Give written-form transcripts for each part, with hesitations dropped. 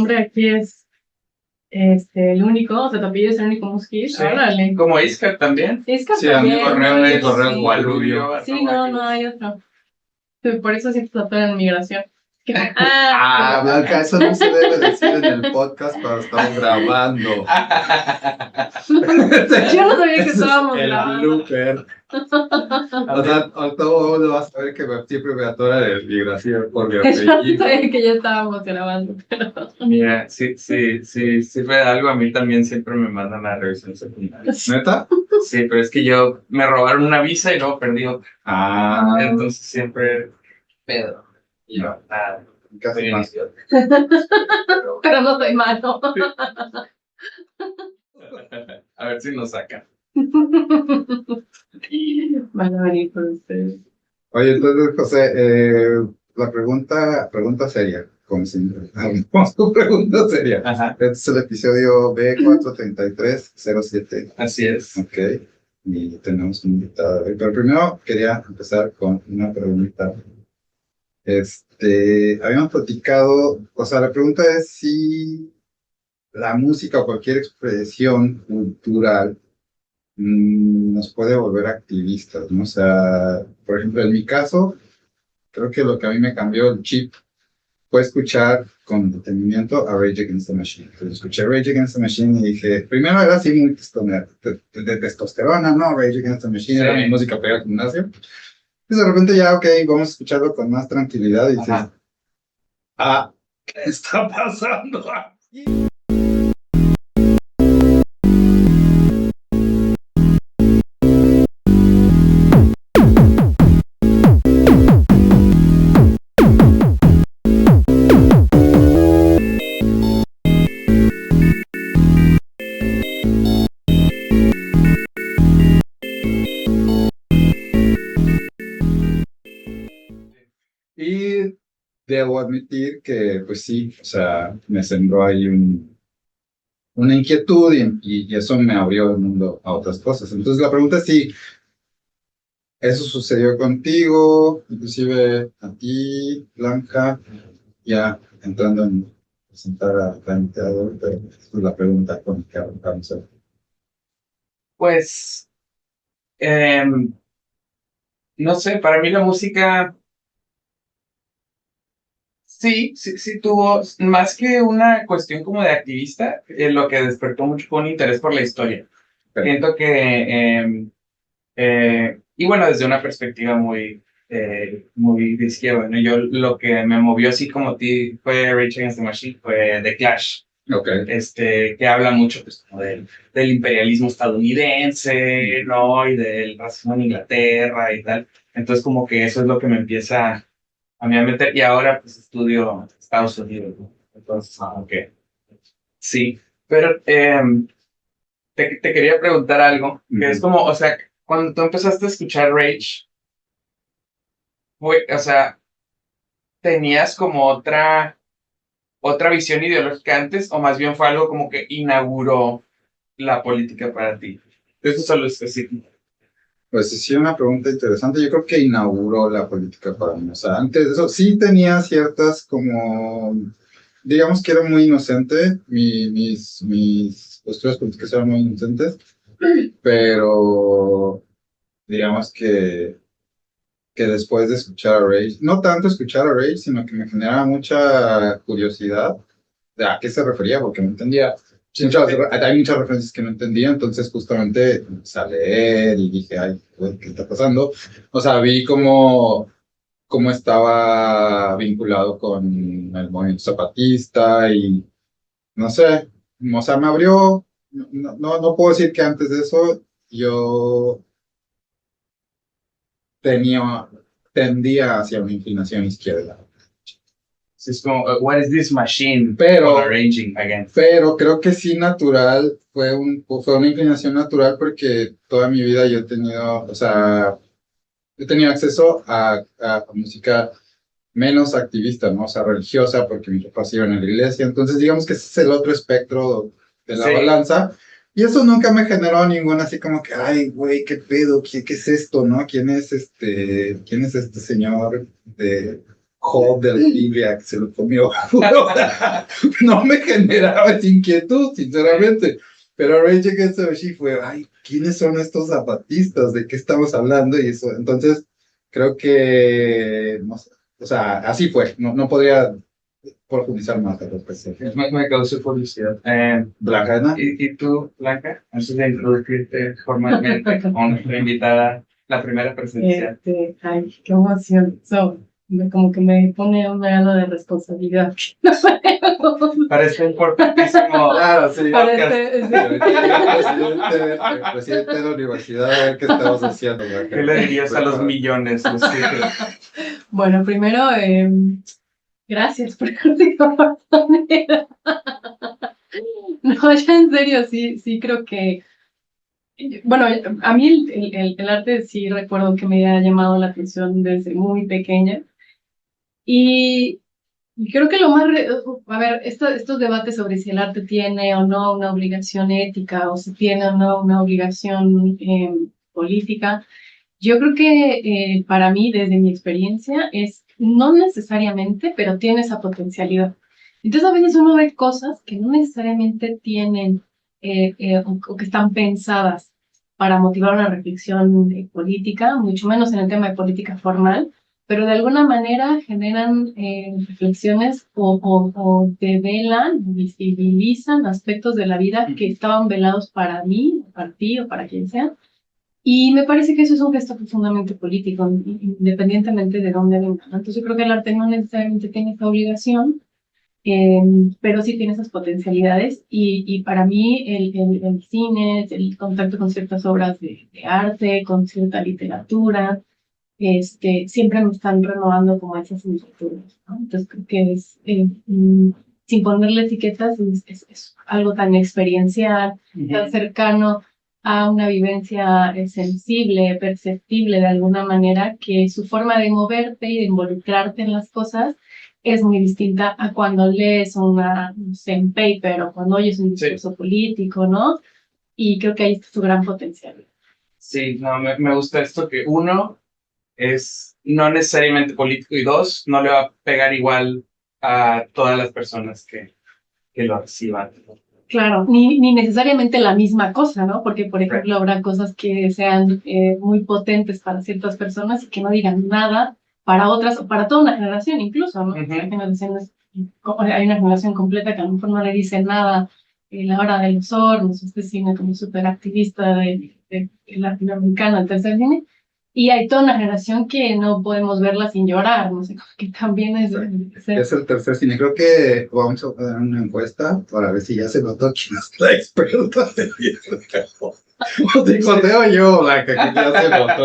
nombre aquí es el único, o sea, tu apellido es el único Musquiz. Sí. Órale. Como Iscar también. Iscar Sí, también. a mí Sí, Correos sí. Gualubio. Sí, no hay otro. Sí, por eso siento tatuar en migración. Blanca, eso no se debe decir en el podcast cuando estamos grabando. Yo no sabía que Ese es estábamos el grabando. blooper. O sea, todo uno va a saber que siempre me atora de migración por mi Yo no apellido. sabía que ya estábamos grabando. Pero... Mira, sí, fue algo. A mí también siempre me mandan a revisión secundaria. ¿Neta? Sí, pero es que me robaron una visa y luego perdí otra. Entonces siempre pedo. Y yo, Casi soy un más. idiota. Pero no soy malo. A ver si nos sacan. Van a venir por ustedes. Oye, entonces, José, la pregunta seria, como siempre. Vamos con pregunta seria. Ajá, Este es el episodio B43307. así es. Ok, y tenemos un invitado hoy. Pero primero quería empezar con una pregunta. Habíamos platicado, o sea, la pregunta es si la música o cualquier expresión cultural nos puede volver activistas, ¿no? O sea, por ejemplo, en mi caso, creo que lo que a mí me cambió el chip fue escuchar con detenimiento a Rage Against the Machine. Entonces escuché Rage Against the Machine y dije, primero era así muy de testosterona, ¿no? Rage Against the Machine era mi música para ir al gimnasio. Y de repente ya, ok, vamos a escucharlo con más tranquilidad y dices, ¿qué está pasando aquí? Y debo admitir que, pues sí, o sea, me sembró ahí una inquietud y eso me abrió el mundo a otras cosas. Entonces la pregunta es si eso sucedió contigo, inclusive a ti, Blanca, ya entrando en presentar a invitado, pero esa es la pregunta con la que arrancamos hoy. Pues, no sé, para mí la música sí tuvo, más que una cuestión como de activista, lo que despertó mucho fue un interés por la historia. Okay. Siento que, y bueno, desde una perspectiva muy de izquierda, ¿no? Yo lo que me movió así como ti fue Rage Against the Machine, fue The Clash. Okay. Que habla mucho pues, como del imperialismo estadounidense, ¿no? Y del racismo en Inglaterra y tal. Entonces como que eso es lo que me empieza a mí a meter, y ahora pues estudio Estados Unidos, ¿no? Entonces, aunque sí, pero te quería preguntar algo, que es como, o sea, cuando tú empezaste a escuchar Rage, o sea, ¿tenías como otra visión ideológica antes, o más bien fue algo como que inauguró la política para ti? Eso solo es así. Pues sí, una pregunta interesante. Yo creo que inauguró la política para mí. O sea, antes de eso sí tenía ciertas como, digamos que era muy inocente, mis posturas políticas eran muy inocentes, pero digamos que después de escuchar a Rage, no tanto escuchar a Rage, sino que me generaba mucha curiosidad de a qué se refería, porque no entendía. Hay muchas referencias que no entendía, entonces justamente empecé a leer y dije, ay, güey, ¿qué está pasando? O sea, vi cómo estaba vinculado con el movimiento zapatista y no sé, o sea, me abrió, no puedo decir que antes de eso yo tendía hacia una inclinación izquierda. Es como, what is this machine Pero arranging again? Pero creo que sí natural, fue una inclinación natural porque toda mi vida yo he tenido, o sea, he tenido acceso a música menos activista, ¿no? O sea, religiosa, porque mis papás iban a la iglesia. Entonces, digamos que ese es el otro espectro de la balanza. Y eso nunca me generó ninguna así como que, ay, güey, qué pedo, qué es esto, ¿no? ¿Quién es este señor hot de la Biblia que se lo comió. No me generaba esa inquietud, sinceramente. Pero Rage Against the Machine fue, ay, ¿quiénes son estos zapatistas? ¿De qué estamos hablando? Y eso, entonces, creo que, no sé, o sea, así fue. No podría profundizar más al respecto. Me causó curiosidad. Blanca, ¿no? ¿Y tú, Blanca? Antes de introducirte formalmente con nuestra invitada, la primera presencia. Ay, qué emoción. Como que me pone un grado de responsabilidad. Parece importantísimo. Claro, sí. Parece, El presidente de la universidad, a ver qué estamos haciendo, Blanca. ¿Qué le dirías a los millones? Bueno, primero, gracias por la oportunidad. No, ya en serio, sí creo que, bueno, a mí el arte sí recuerdo que me ha llamado la atención desde muy pequeña. Y creo que lo más, a ver, estos debates sobre si el arte tiene o no una obligación ética o si tiene o no una obligación política, yo creo que para mí, desde mi experiencia, es no necesariamente, pero tiene esa potencialidad. Entonces a veces uno ve cosas que no necesariamente tienen o que están pensadas para motivar una reflexión política, mucho menos en el tema de política formal, pero de alguna manera generan reflexiones o develan, visibilizan aspectos de la vida que estaban velados para mí, para ti o para quien sea. Y me parece que eso es un gesto profundamente político, independientemente de dónde venga, ¿no? Entonces yo creo que el arte no necesariamente tiene esa obligación, eh, pero sí tiene esas potencialidades. Y para mí el cine, el contacto con ciertas obras de arte, con cierta literatura, siempre me están renovando como esas inquietudes, ¿no? Entonces creo que sin ponerle etiquetas, es algo tan experiencial, tan cercano a una vivencia sensible, perceptible de alguna manera, que su forma de moverte y de involucrarte en las cosas es muy distinta a cuando lees no sé, un paper o cuando oyes un discurso político, ¿no? Y creo que ahí está su gran potencial. Sí, no, me gusta esto que uno es no necesariamente político y dos, no le va a pegar igual a todas las personas que lo reciban. Claro, ni necesariamente la misma cosa, ¿no? Porque, por ejemplo, habrá cosas que sean muy potentes para ciertas personas y que no digan nada para otras, o para toda una generación incluso, ¿no? Hay una generación completa que a lo mejor no le dice nada en la hora de los hornos, este cine como súper activista de latinoamericano, el tercer cine, y hay toda una generación que no podemos verla sin llorar, no sé, que también es... Es el tercer cine. Creo que vamos a dar una encuesta para ver si ya se notó quién es la experta de O te conteo yo, Blanca, que ya se notó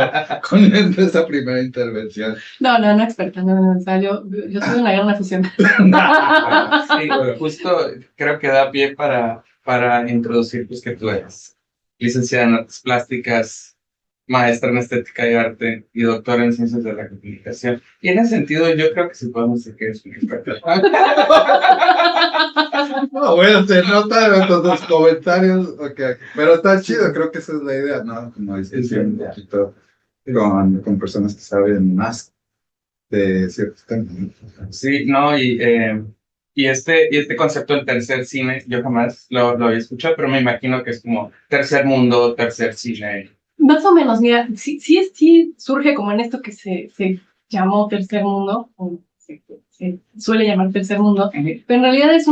con esa primera intervención. No experta, no, o sea, yo soy una gran aficionada. Sí, justo creo que da pie para introducir pues que tú eres licenciada en artes plásticas, maestra en estética y arte y doctora en ciencias de la comunicación. Y en ese sentido yo creo que sí podemos decir que eres un experto. No, bueno, se nota en tus comentarios, okay. Pero está chido, creo que esa es la idea, ¿no? Como discutir un poquito con personas que saben más de ciertos temas. Sí, no, y este concepto del tercer cine, yo jamás lo había escuchado, pero me imagino que es como tercer mundo, tercer cine. Más o menos, mira, sí surge como en esto que se llamó tercer mundo, o se suele llamar tercer mundo, pero en realidad es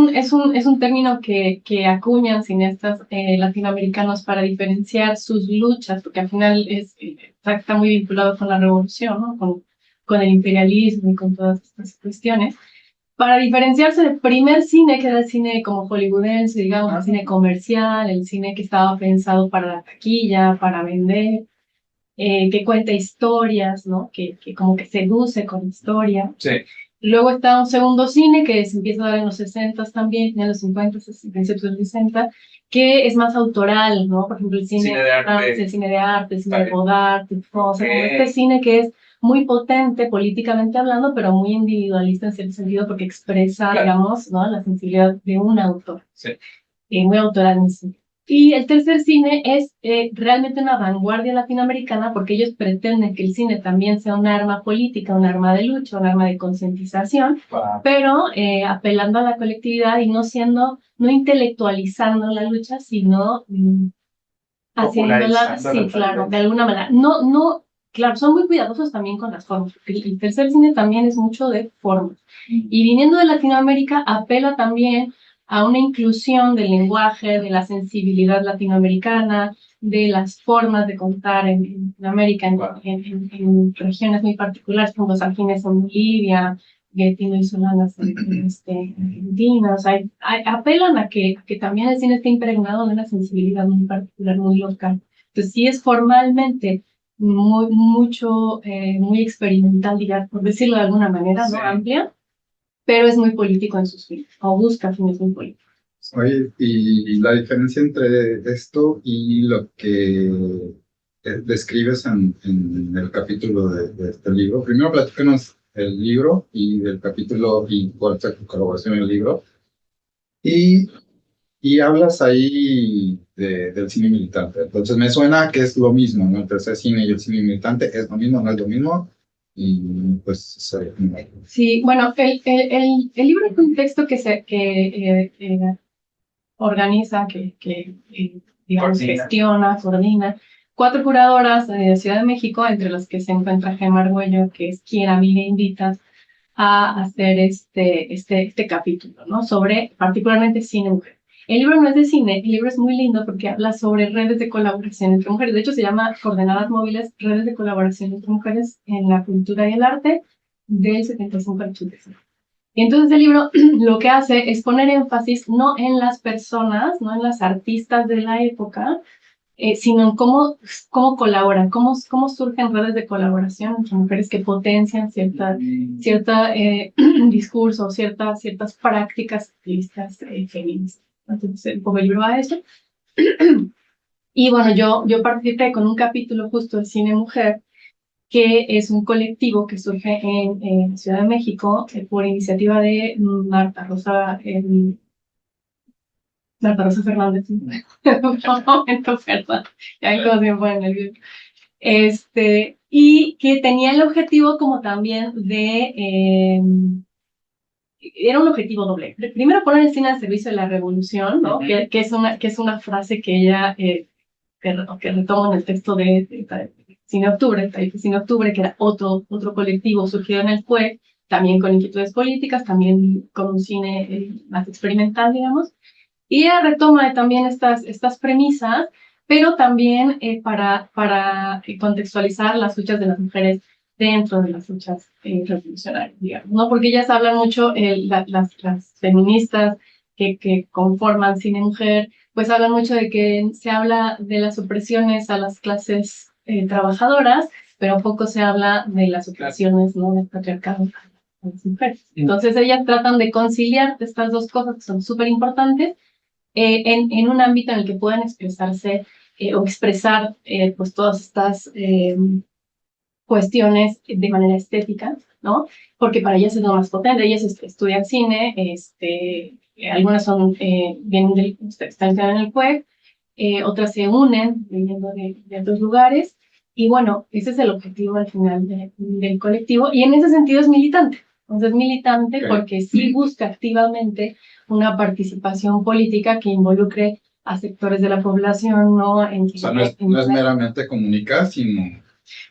un término que acuñan cineastas latinoamericanos para diferenciar sus luchas, porque al final está muy vinculado con la revolución, ¿no? Con el imperialismo y con todas estas cuestiones, para diferenciarse del primer cine, que era el cine como hollywoodense, digamos, el cine comercial, el cine que estaba pensado para la taquilla, para vender, que cuenta historias, ¿no? Que como que seduce con historia. Sí. Luego está un segundo cine que se empieza a dar en los 60 también, en los 50, principios de los 60, que es más autoral, ¿no? Por ejemplo, el cine de arte, el cine de Godard, o sea, como este cine que es muy potente políticamente hablando, pero muy individualista en cierto sentido porque expresa, digamos, ¿no? La sensibilidad de un autor. Sí. Muy autoral en sí. Y el tercer cine es realmente una vanguardia latinoamericana porque ellos pretenden que el cine también sea un arma política, un arma de lucha, un arma de concientización, pero apelando a la colectividad y no intelectualizando la lucha, sino haciéndola, sí, claro, de alguna manera. No, claro, son muy cuidadosos también con las formas, porque el tercer cine también es mucho de formas. Y viniendo de Latinoamérica, apela también a una inclusión del lenguaje, de la sensibilidad latinoamericana, de las formas de contar en América, en regiones muy particulares, como los Alpines en Bolivia, Getino y Solanas en Argentina. O sea, apelan a que también el cine esté impregnado de una sensibilidad muy particular, muy local. Entonces, sí es formalmente muy experimental, digamos, por decirlo de alguna manera, ¿no? Amplia, pero es muy político en sus fines, o busca fines muy políticos. Oye, y la diferencia entre esto y lo que describes en el capítulo de este libro. Primero platícanos el libro y del capítulo y cuál fue tu colaboración en el libro. Y, y hablas ahí del cine militante. Entonces me suena que es lo mismo, ¿no? El tercer cine y el cine militante es lo mismo, no es lo mismo. Y pues Sí, bueno, el libro es un texto organiza, digamos, gestiona, coordina. 4 curadoras de Ciudad de México, entre las que se encuentra Gemma Argüello, que es quien a mí me invita a hacer este capítulo, ¿no? Sobre particularmente cine mujer. El libro no es de cine, el libro es muy lindo porque habla sobre redes de colaboración entre mujeres. De hecho, se llama Coordenadas Móviles, redes de colaboración entre mujeres en la cultura y el arte del 75 al 85. Y entonces el libro lo que hace es poner énfasis no en las personas, no en las artistas de la época, sino en cómo colaboran, cómo surgen redes de colaboración entre mujeres que potencian cierta discurso, ciertas prácticas activistas feministas. Entonces, un poco el libro va a eso. Y bueno, yo participé con un capítulo justo de Cine Mujer, que es un colectivo que surge en Ciudad de México por iniciativa de Marta Rosa Fernández. Un momento, perdón, ya ven cómo se me pone nervioso. Y que tenía el objetivo como también era un objetivo doble. Primero, poner el cine al servicio de la revolución, ¿no? Que es una frase que ella que retoma en el texto de Cine Octubre, Cine Octubre, que era otro colectivo surgido en el FUE, también con inquietudes políticas, también con un cine más experimental, digamos. Y ella retoma también estas premisas, pero también para contextualizar las luchas de las mujeres dentro de las luchas revolucionarias, digamos, ¿no? Porque ellas hablan mucho, las feministas que conforman Cine Mujer, pues hablan mucho de que se habla de las opresiones a las clases trabajadoras, pero poco se habla de las opresiones, ¿no?, del patriarcado a las mujeres. Entonces ellas tratan de conciliar estas dos cosas que son súper importantes en un ámbito en el que puedan expresarse o expresar pues todas estas cuestiones de manera estética, ¿no? Porque para ellas es lo más potente. Ellas estudian cine, algunas están en el CUEC, otras se unen viniendo de otros lugares, y bueno, ese es el objetivo al final del colectivo, y en ese sentido es militante. Entonces es militante porque sí busca activamente una participación política que involucre a sectores de la población, ¿no? O sea, no es meramente comunicar, sino...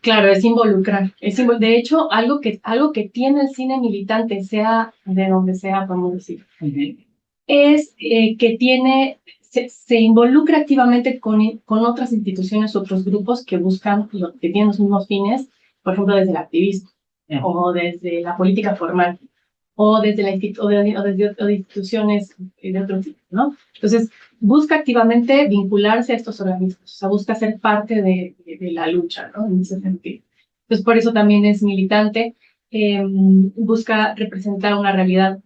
Claro, es involucrar. De hecho, algo que tiene el cine militante, sea de donde sea, podemos decir, es que se involucra activamente con otras instituciones, otros grupos que buscan, que tienen los mismos fines, por ejemplo, desde el activismo, o desde la política formal, o desde o de instituciones de otro tipo, ¿no? Entonces, busca activamente vincularse a estos organismos, o sea, busca ser parte de la lucha, ¿no? En ese sentido. Entonces, por eso también es militante, busca representar una realidad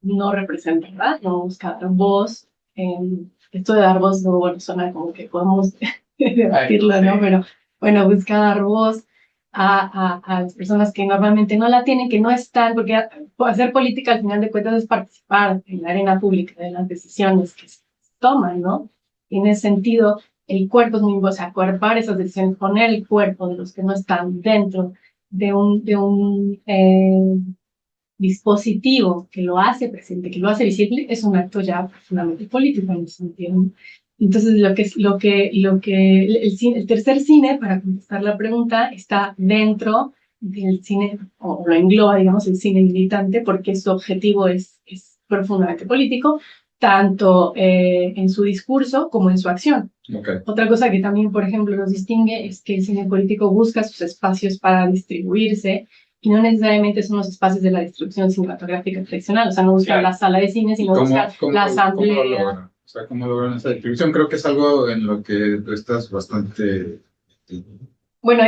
no representada, no busca dar voz. Esto de dar voz, no, bueno, suena como que podemos debatirlo, ¿no? Pero bueno, busca dar voz a las personas que normalmente no la tienen, que no están, porque hacer política al final de cuentas es participar en la arena pública de las decisiones que se toman, ¿no? Y en ese sentido, el cuerpo es muy importante, o sea, acuerpar esas decisiones, poner el cuerpo de los que no están dentro de un dispositivo que lo hace presente, que lo hace visible, es un acto ya profundamente político en ese sentido, ¿no? Entonces, el tercer cine, para contestar la pregunta, está dentro del cine, o lo engloba, digamos, el cine militante, porque su objetivo es profundamente político, tanto en su discurso como en su acción. Okay. Otra cosa que también, por ejemplo, nos distingue es que el cine político busca sus espacios para distribuirse y no necesariamente son los espacios de la distribución cinematográfica tradicional, o sea, no buscan la sala de cine, sino buscan la asamblea. ¿Cómo lo logran? O sea, ¿cómo logran esa distribución? Creo que es algo en lo que tú estás bastante... Bueno,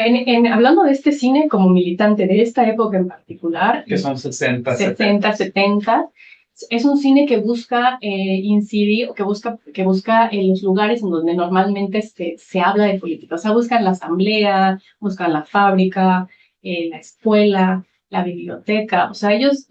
hablando de este cine como militante de esta época en particular, que son 60, 70, es un cine que busca incidir, o que busca en los lugares en donde normalmente se habla de política. O sea, buscan la asamblea, buscan la fábrica, la escuela, la biblioteca. O sea, ellos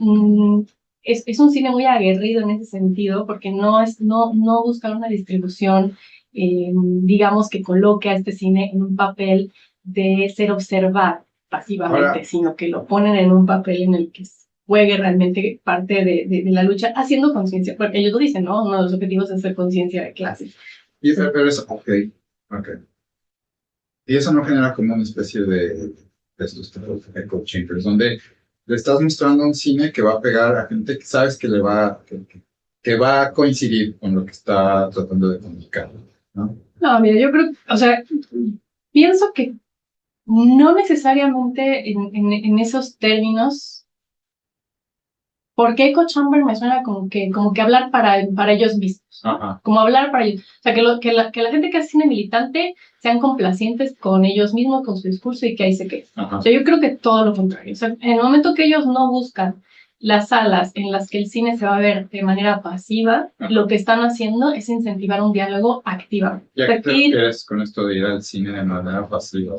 es un cine muy aguerrido en ese sentido, porque no buscan una distribución, digamos, que coloque a este cine en un papel de ser observado pasivamente, ahora, sino que lo ponen en un papel en el que juegue realmente parte de la lucha, haciendo conciencia, porque ellos lo dicen, ¿no? Uno de los objetivos es hacer conciencia de clase. Pero eso, okay. Y eso no genera como una especie de estos echo chambers, donde le estás mostrando un cine que va a pegar a gente que sabes que que va a coincidir con lo que está tratando de comunicar, ¿no? No, mira, yo creo, o sea, pienso que no necesariamente en esos términos, porque echo chamber me suena como que hablar para ellos mismos, ¿no? Como hablar para ellos. O sea, que la gente que hace cine militante sean complacientes con ellos mismos, con su discurso y que ahí se quede. O sea, yo creo que todo lo contrario. O sea, en el momento que ellos no buscan las salas en las que el cine se va a ver de manera pasiva, lo que están haciendo es incentivar un diálogo activo. ¿Y a qué te refieres con esto de ir al cine de manera pasiva?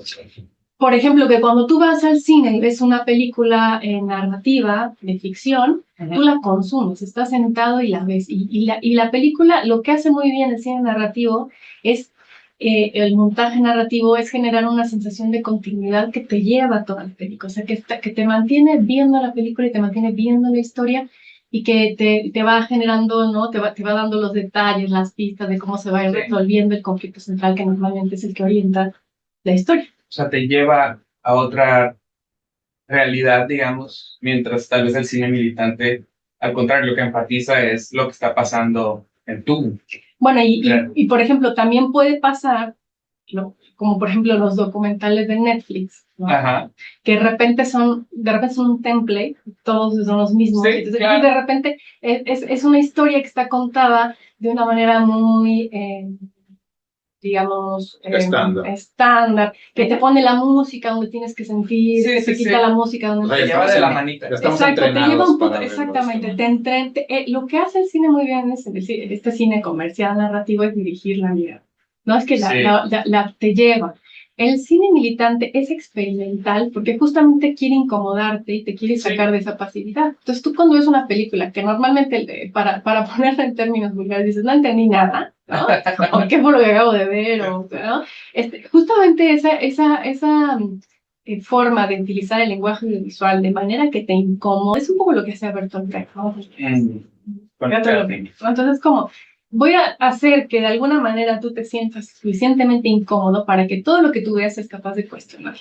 Por ejemplo, que cuando tú vas al cine y ves una película narrativa de ficción, tú la consumes, estás sentado y la ves. Y la película, lo que hace muy bien el cine narrativo es, el montaje narrativo es generar una sensación de continuidad que te lleva a toda la película. O sea, que te mantiene viendo la película y te mantiene viendo la historia y que te va generando, ¿no? Te va dando los detalles, las pistas de cómo se va a ir resolviendo el conflicto central que normalmente es el que orienta la historia. O sea, te lleva a otra realidad, digamos, mientras tal vez el cine militante, al contrario, lo que enfatiza es lo que está pasando en tu. Bueno, y por ejemplo, también puede pasar, ¿no? Como por ejemplo los documentales de Netflix, ¿no? Que de repente son un template, todos son los mismos. Sí, entonces, claro. De repente es una historia que está contada de una manera muy... digamos, estándar, que te pone la música donde tienes que sentir, que te quita la música donde te lleva de la manita. Exacto, te lleva un punto, exactamente, lo que hace el cine muy bien es este cine comercial narrativo es dirigir la mirada, no es que te lleva. El cine militante es experimental porque justamente quiere incomodarte y te quiere sacar de esa pasividad. Entonces tú cuando ves una película que normalmente, para ponerla en términos vulgares, dices, no entendí nada, ¿no? O qué fue lo que acabo de ver, ¿no? Justamente esa forma de utilizar el lenguaje audiovisual de manera que te incomode es un poco lo que hace Bertolt Brecht, ¿no? Entonces, como voy a hacer que de alguna manera tú te sientas suficientemente incómodo para que todo lo que tú veas es capaz de cuestionar.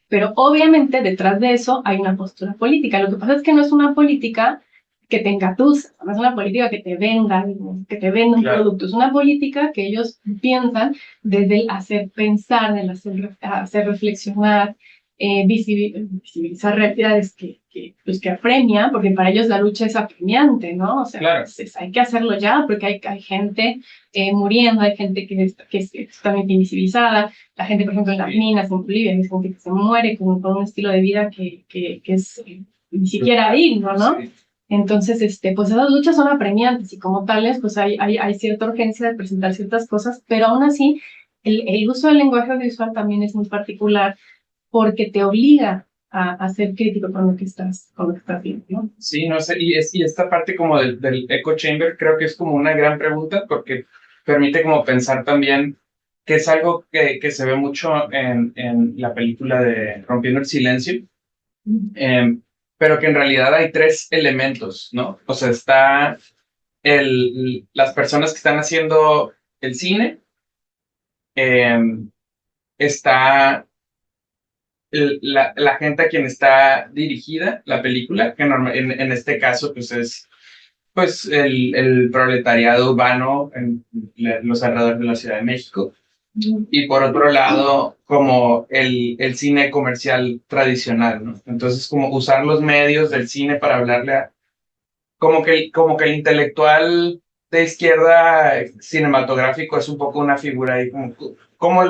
Pero obviamente detrás de eso hay una postura política. Lo que pasa es que no es una política que te engatusa, no es una política que te venda un producto, es una política que ellos piensan desde el hacer pensar, del hacer reflexionar, visibilizar realidades que apremian, porque para ellos la lucha es apremiante, ¿no? O sea, hay que hacerlo ya, porque hay gente muriendo, hay gente que es totalmente invisibilizada, la gente, por ejemplo, en las minas, en Bolivia, hay gente que se muere con un estilo de vida que es ni siquiera digno, ¿no? Sí. Entonces, pues esas luchas son apremiantes y como tales, pues hay cierta urgencia de presentar ciertas cosas, pero aún así, el uso del lenguaje audiovisual también es muy particular porque te obliga a ser crítico con lo que estás viendo, ¿no? Sí, no sé, y esta parte como del echo chamber creo que es como una gran pregunta, porque permite como pensar también que es algo que se ve mucho en la película de Rompiendo el Silencio, pero que en realidad hay tres elementos, ¿no? O sea, está las personas que están haciendo el cine, está la gente a quien está dirigida la película, que en este caso pues es pues el proletariado urbano en los alrededores de la Ciudad de México. Y por otro lado, como el cine comercial tradicional, ¿no? Entonces, como usar los medios del cine para hablarle a... Como que el intelectual de izquierda cinematográfico es un poco una figura ahí como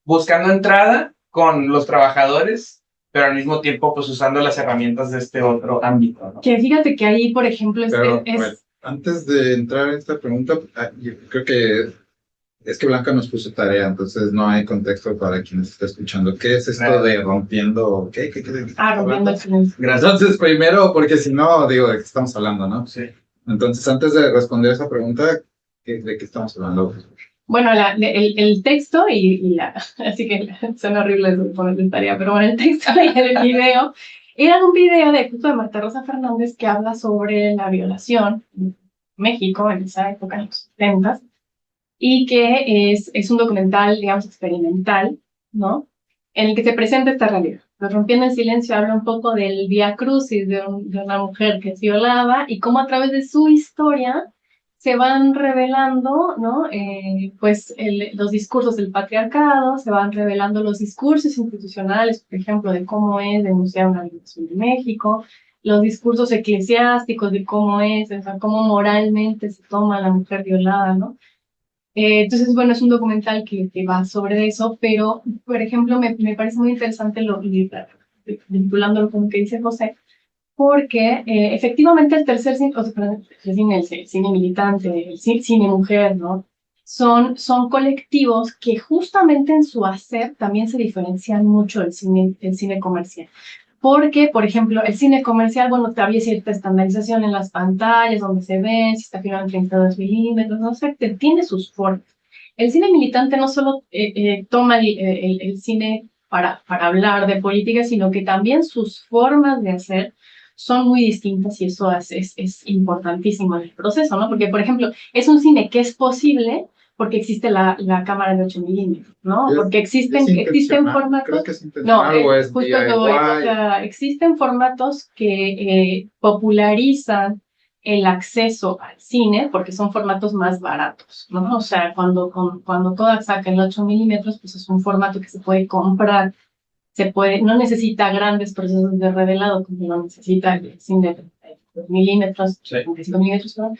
buscando entrada con los trabajadores, pero al mismo tiempo pues usando las herramientas de este otro ámbito, ¿no? Que fíjate que ahí, por ejemplo, Pero, bueno, antes de entrar en esta pregunta, yo creo que es que Blanca nos puso tarea, entonces no hay contexto para quien nos está escuchando. ¿Qué es esto de rompiendo? ¿Qué rompiendo el silencio. Entonces, primero, porque si no, digo, ¿de qué estamos hablando, no? Sí. Entonces, antes de responder esa pregunta, ¿de qué estamos hablando? Bueno, el texto así que suena horrible ponerle en tarea, pero bueno, el texto y el video eran un video justo de Marta Rosa Fernández que habla sobre la violación en México en esa época, en los 70, y que es un documental, digamos, experimental, ¿no? En el que se presenta esta realidad. Rompiendo el Silencio habla un poco del vía crucis de una mujer que es violada y cómo a través de su historia se van revelando, ¿no? Pues los discursos del patriarcado, se van revelando los discursos institucionales, por ejemplo, de cómo es denunciar una violación de México, los discursos eclesiásticos de cómo es, o sea, cómo moralmente se toma a la mujer violada, ¿no? Entonces, bueno, es un documental que va sobre eso, pero, por ejemplo, me parece muy interesante vinculándolo con lo que dice José, porque efectivamente el tercer cine, o sea, perdón, el cine militante, el cine mujer, ¿no? Son colectivos que justamente en su hacer también se diferencian mucho del cine comercial. Porque, por ejemplo, el cine comercial, bueno, había cierta estandarización en las pantallas, donde se ven, si está filmado en 32 milímetros, no sé, tiene sus formas. El cine militante no solo toma el cine para hablar de política, sino que también sus formas de hacer son muy distintas y eso es importantísimo en el proceso, ¿no? Porque, por ejemplo, es un cine que es posible porque existe la cámara de 8 milímetros, ¿no? Porque existen formatos... ¿Crees que es intencional o es justo que voy, o sea, existen formatos que popularizan el acceso al cine porque son formatos más baratos, ¿no? O sea, cuando Kodak saca el 8 milímetros, pues es un formato que se puede comprar, no necesita grandes procesos de revelado como lo necesita el cine de 32 milímetros, 35 milímetros, perdón.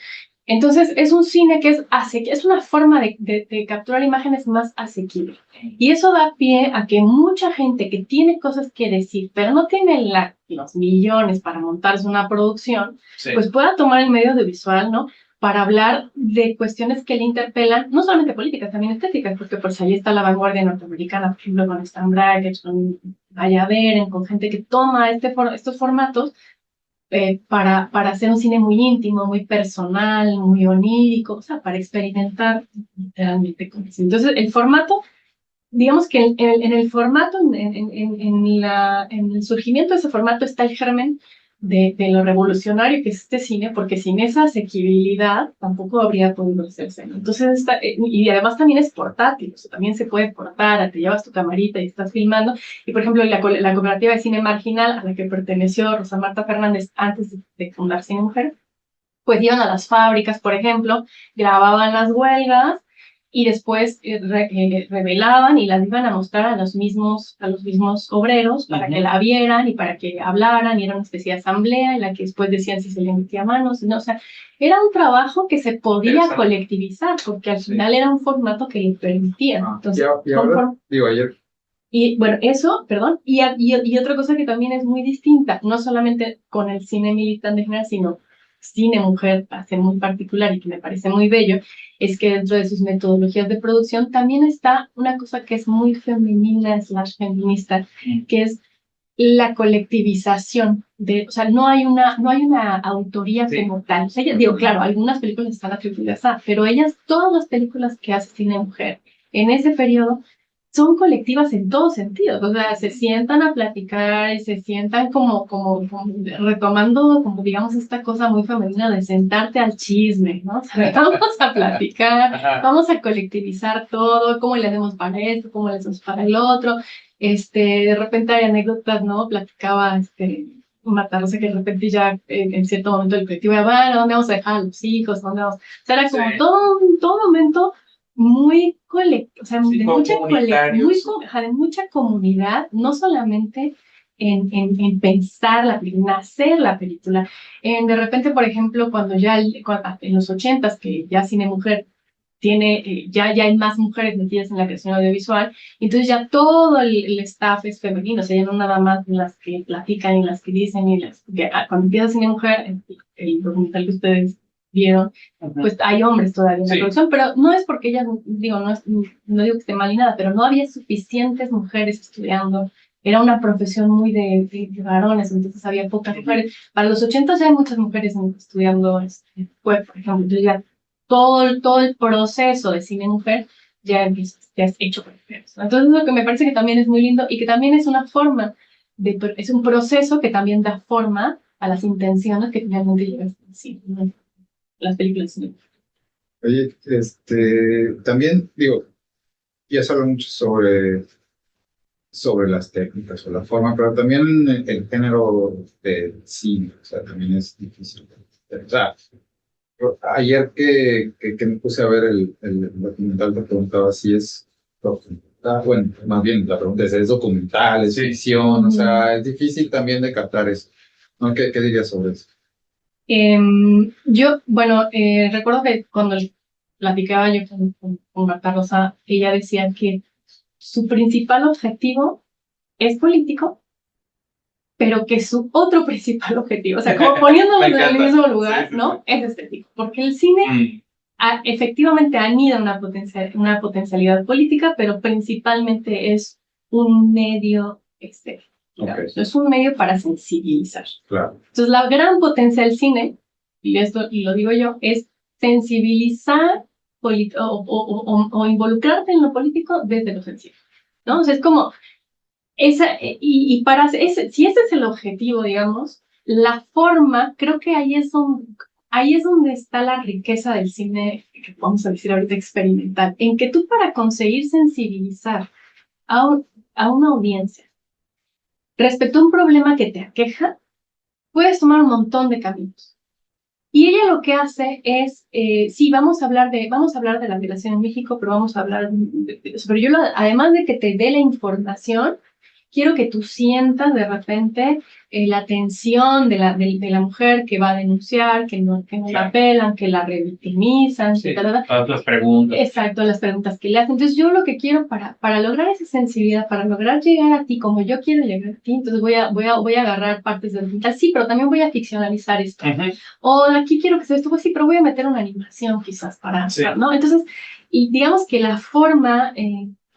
Entonces, es un cine que es una forma de capturar imágenes más asequible. Y eso da pie a que mucha gente que tiene cosas que decir, pero no tiene los millones para montarse una producción, pues pueda tomar el medio audiovisual, ¿no? Para hablar de cuestiones que le interpelan, no solamente políticas, también estéticas, porque pues ahí está la vanguardia norteamericana, por ejemplo, con Stan Brakhage, con Aya Beren, con gente que toma estos formatos para hacer un cine muy íntimo, muy personal, muy onírico, o sea, para experimentar literalmente con eso. Entonces, el formato, digamos que en el formato, en el surgimiento de ese formato está el germen de lo revolucionario que es este cine, porque sin esa asequibilidad tampoco habría podido hacerse. Entonces, y además también es portátil, o sea, también se puede portar, te llevas tu camarita y estás filmando. Y por ejemplo, la cooperativa de cine marginal a la que perteneció Rosa Marta Fernández antes de fundar Cine Mujer, pues iban a las fábricas, por ejemplo, grababan las huelgas y después revelaban y las iban a mostrar a los mismos obreros para que la vieran y para que hablaran, y era una especie de asamblea en la que después decían si se le metía manos, no, o sea, era un trabajo que se podía colectivizar porque al final era un formato que le permitía. Entonces, y ahora, digo, ayer. Y bueno, eso, perdón, y otra cosa que también es muy distinta, no solamente con el cine militante en general, sino cine mujer, hace muy particular y que me parece muy bello, es que dentro de sus metodologías de producción también está una cosa que es muy femenina / feminista, que es la colectivización o sea, no hay una autoría Sí. como tal. O sea, digo, claro, algunas películas están atribuidas a, pero ellas, todas las películas que hace Cine Mujer en ese periodo, son colectivas en todos sentidos, o sea, se sientan a platicar y se sientan como retomando, como digamos, esta cosa muy femenina de sentarte al chisme, ¿no? O sea, vamos a platicar, Ajá. vamos a colectivizar todo, cómo le hacemos para esto, cómo le hacemos para el otro, de repente hay anécdotas, ¿no? Platicaba, Marta Rosa, que de repente ya en cierto momento del colectivo, ya, bueno, ¿dónde vamos a dejar a los hijos? ¿Dónde vamos? O sea, era como Sí. todo momento muy colectivo, o sea, Sí, de como mucha, comunitarios. de mucha comunidad, no solamente en pensar la película, en hacer la película. De repente, por ejemplo, cuando ya en los 80s, que ya Cine Mujer tiene, ya hay más mujeres metidas en la creación audiovisual, entonces ya todo el staff es femenino, o sea, ya no nada más las que platican y las que dicen y cuando empieza Cine Mujer, el documental que ustedes vieron, pues hay hombres todavía en la Sí. producción, pero no es porque ellas, digo, no digo que esté mal ni nada, pero no había suficientes mujeres estudiando. Era una profesión muy de varones, entonces había pocas mujeres. Para los 80 ya hay muchas mujeres estudiando web, por ejemplo. Entonces ya todo el proceso de Cine Mujer ya es hecho por mujeres, ¿no? Entonces lo que me parece que también es muy lindo y que también es una forma, es un proceso que también da forma a las intenciones que finalmente llevan sí, ¿no? Las películas. ¿No? Oye, también digo, ya se habla mucho sobre las técnicas o la forma, pero también el género de cine, o sea, también es difícil. O sea, ayer que me puse a ver el documental, te preguntaba si es documental, bueno, más bien la pregunta es documental, es Sí. ficción, o sea, es difícil también de captar eso, ¿no? ¿Qué dirías sobre eso? Yo, bueno, recuerdo que cuando platicaba yo con Marta Rosa, ella decía que su principal objetivo es político, pero que su otro principal objetivo, o sea, como poniéndolo en el mismo lugar, Sí, ¿no? sí. Es estético, porque el cine efectivamente anida una potencialidad política, pero principalmente es un medio estético. Okay. Es un medio para sensibilizar. Claro. Entonces, la gran potencia del cine, y lo digo yo, es sensibilizar o involucrarte en lo político desde lo sensible, ¿no? O sea, es como, si ese es el objetivo, digamos, la forma, creo que ahí es donde está la riqueza del cine, que vamos a decir ahorita experimental, en que tú para conseguir sensibilizar a una audiencia respecto a un problema que te aqueja, puedes tomar un montón de caminos. Y ella lo que hace es, sí, vamos a hablar de la migración en México, pero vamos a hablar sobre además de que te dé la información, quiero que tú sientas de repente la tensión de la mujer que va a denunciar, que no la apelan, que la revictimizan, Sí, todas las preguntas. Exacto, las preguntas que le hacen. Entonces yo lo que quiero para lograr esa sensibilidad, para lograr llegar a ti como yo quiero llegar a ti, entonces voy a agarrar partes del documental, sí, pero también voy a ficcionalizar esto. O aquí quiero que sea esto, pues sí, pero voy a meter una animación quizás ¿no? Entonces, y digamos que la forma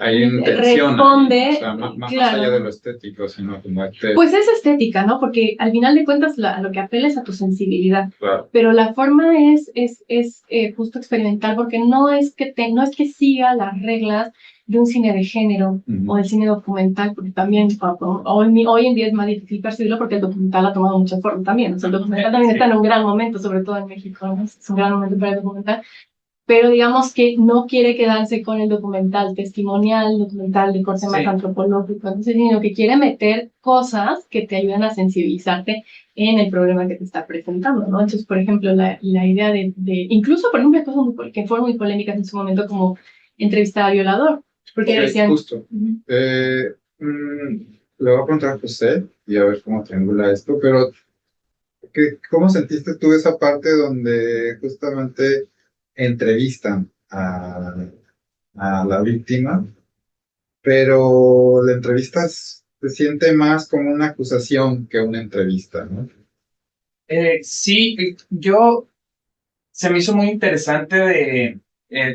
Hay intención, responde, o sea, más claro, allá de lo estético, sino como pues es estética, ¿no? Porque al final de cuentas lo que apela es a tu sensibilidad. Claro. Pero la forma es justo experimental, porque no es que siga las reglas de un cine de género o del cine documental, porque también hoy en día es más difícil percibirlo porque el documental ha tomado mucha forma también. O sea, el documental también está en un gran momento, sobre todo en México, ¿no? Es un gran momento para el documental. Pero digamos que no quiere quedarse con el documental testimonial, documental de corte más antropológico, entonces, sino que quiere meter cosas que te ayuden a sensibilizarte en el problema que te está presentando, ¿no? Entonces, por ejemplo, la idea incluso, por ejemplo, hay cosas que fueron muy polémicas en su momento, como entrevistar a violador, porque decían... Justo. Le voy a preguntar a José y a ver cómo triangula esto, pero ¿cómo sentiste tú esa parte donde justamente entrevistan a la víctima, pero la entrevista se siente más como una acusación que una entrevista, ¿no? Sí, se me hizo muy interesante de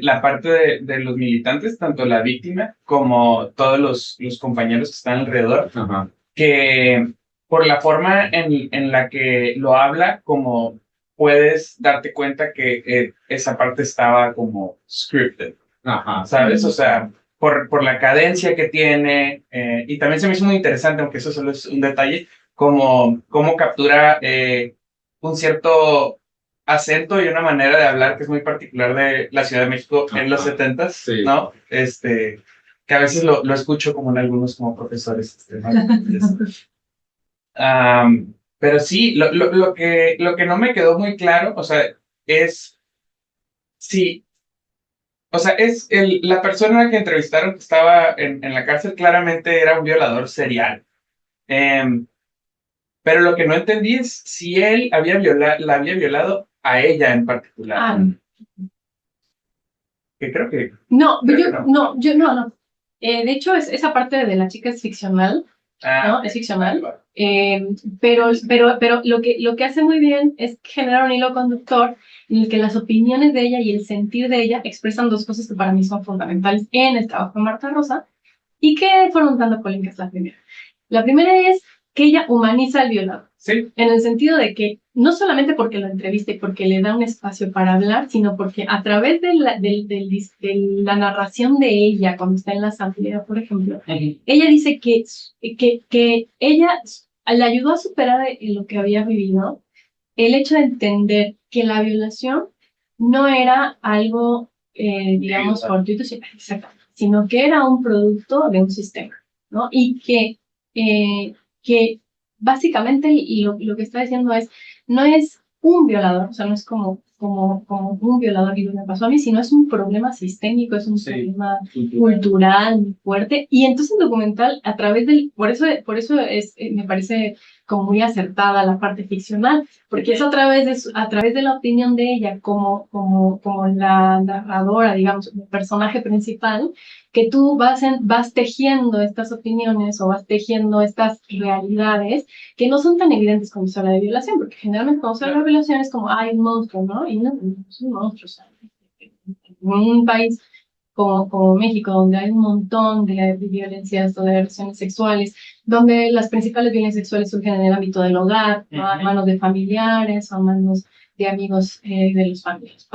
la parte de los militantes, tanto la víctima como todos los compañeros que están alrededor. Ajá. que por la forma en la que lo habla, como puedes darte cuenta que esa parte estaba como scripted, Ajá. ¿sabes? O sea, por la cadencia que tiene, y también se me hizo muy interesante, aunque eso solo es un detalle, cómo captura un cierto acento y una manera de hablar que es muy particular de la Ciudad de México en los 70s, sí. ¿no? Que a veces lo escucho como en algunos como profesores. ¿No? Pero sí, lo que no me quedó muy claro, o sea, es sí, o sea, la persona que entrevistaron que estaba en la cárcel claramente era un violador serial. Em, pero lo que no entendí es si él la había violado a ella en particular. Ah, Que creo que... no, creo yo que no. no, yo no, no. De hecho, esa parte de la chica es ficcional, ¿no? Es ficcional. Vale. Pero lo que hace muy bien es generar un hilo conductor en el que las opiniones de ella y el sentir de ella expresan dos cosas que para mí son fundamentales en el trabajo de Marta Rosa y que fueron dando polémicas la primera. La primera es que ella humaniza al violador. Sí. En el sentido de que no solamente porque lo entrevista y porque le da un espacio para hablar, sino porque a través de la narración de ella, cuando está en la asamblea, por ejemplo, ella dice que ella le ayudó a superar lo que había vivido, el hecho de entender que la violación no era algo, digamos, fortuito, sino que era un producto de un sistema, ¿no? Y que básicamente lo que está diciendo es, no es un violador, o sea, no es como un violador y lo que me pasó a mí, sino es un problema sistémico, es un problema cultural muy fuerte. Y entonces el documental, a través por eso me parece como muy acertada la parte ficcional, porque es a través de la opinión de ella como la narradora, digamos, el personaje principal, que tú vas tejiendo estas opiniones o vas tejiendo estas realidades que no son tan evidentes cuando se habla de violación, porque generalmente cuando se habla de violación es como, hay un monstruo, ¿no? Y no es un monstruo, ¿sabes? En un país como México, donde hay un montón de violencias o de agresiones sexuales, donde las principales violencias sexuales surgen en el ámbito del hogar, ¿no? A manos de familiares, a manos de amigos de los padres,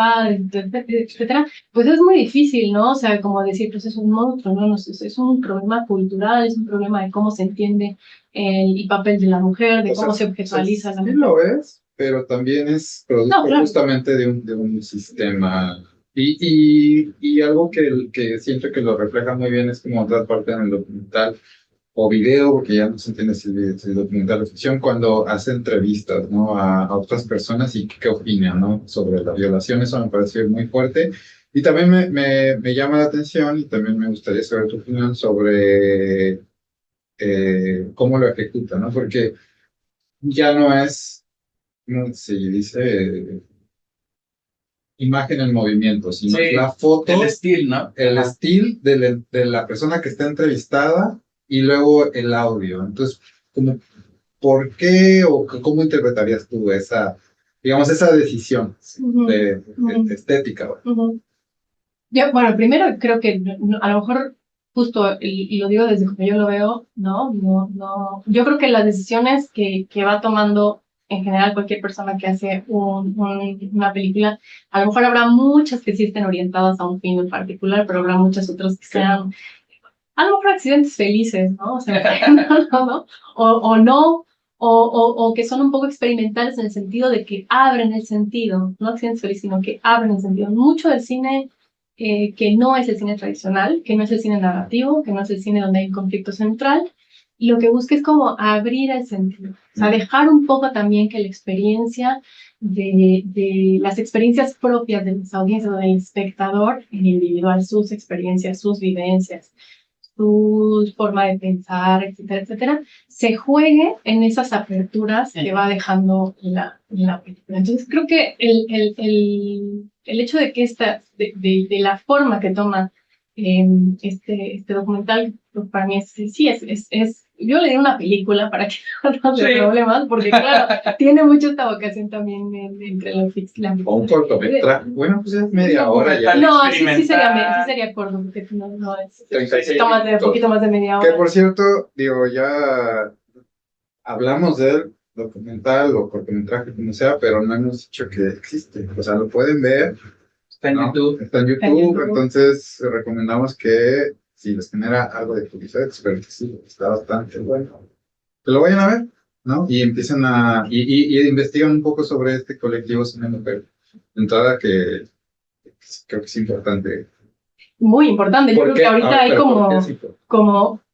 etcétera, pues es muy difícil, ¿no? O sea, como decir, pues es un monstruo, ¿no? Es un problema cultural, es un problema de cómo se entiende el papel de la mujer, de cómo se objetualiza la mujer. Sí lo es, pero también es producto justamente de un sistema. Y algo que siento que lo refleja muy bien es como otra parte en el documental o video, porque ya no se entiende si es documental o ficción, cuando hace entrevistas, ¿no? A otras personas y qué opinan, ¿no? Sobre la violación. Eso me pareció muy fuerte. Y también me llama la atención y también me gustaría saber tu opinión sobre cómo lo ejecuta, ¿no? Porque ya no es, no se dice, imagen en movimiento, sino Sí, la foto, el estilo, ¿no? el estilo de la persona que está entrevistada y luego el audio. Entonces, como, ¿por qué o cómo interpretarías tú esa, digamos, esa decisión de estética? Bueno, primero creo que a lo mejor justo, y lo digo desde como yo lo veo, no, yo creo que las decisiones que va tomando en general cualquier persona que hace una película, a lo mejor habrá muchas que sí estén orientadas a un fin en particular, pero habrá muchas otras que sean, a lo mejor accidentes felices, ¿no? O sea, no, o no, o que son un poco experimentales en el sentido de que abren el sentido, no accidentes felices, sino que abren el sentido. Mucho del cine que no es el cine tradicional, que no es el cine narrativo, que no es el cine donde hay un conflicto central, y lo que busca es como abrir el sentido, o sea, dejar un poco también que la experiencia de las experiencias propias de las audiencias o del espectador, el individual, sus experiencias, sus vivencias, su forma de pensar, etcétera, etcétera, se juegue en esas aperturas que va dejando la película. Entonces creo que el hecho de que de la forma que toma este documental, pues para mí yo le di una película para que no haya problemas, porque claro, tiene mucho esta vocación también entre la ficción. O un cortometraje. Bueno, pues es media hora ya. No, sí sería corto, porque no es un poquito más de media hora. Que por cierto, digo, ya hablamos del documental o cortometraje, como sea, pero no hemos dicho que existe. O sea, lo pueden ver, Está en ¿no? YouTube. Está en En YouTube, YouTube. entonces recomendamos que si les genera algo de curiosidad, espero que sí, está bastante bueno, que lo vayan a ver, ¿no? Y empiecen y investigan un poco sobre este colectivo Cine Mujer. De entrada que creo que es importante. Muy importante. Yo ¿Por creo qué? que A ahorita ver, hay pero ¿por qué es importante?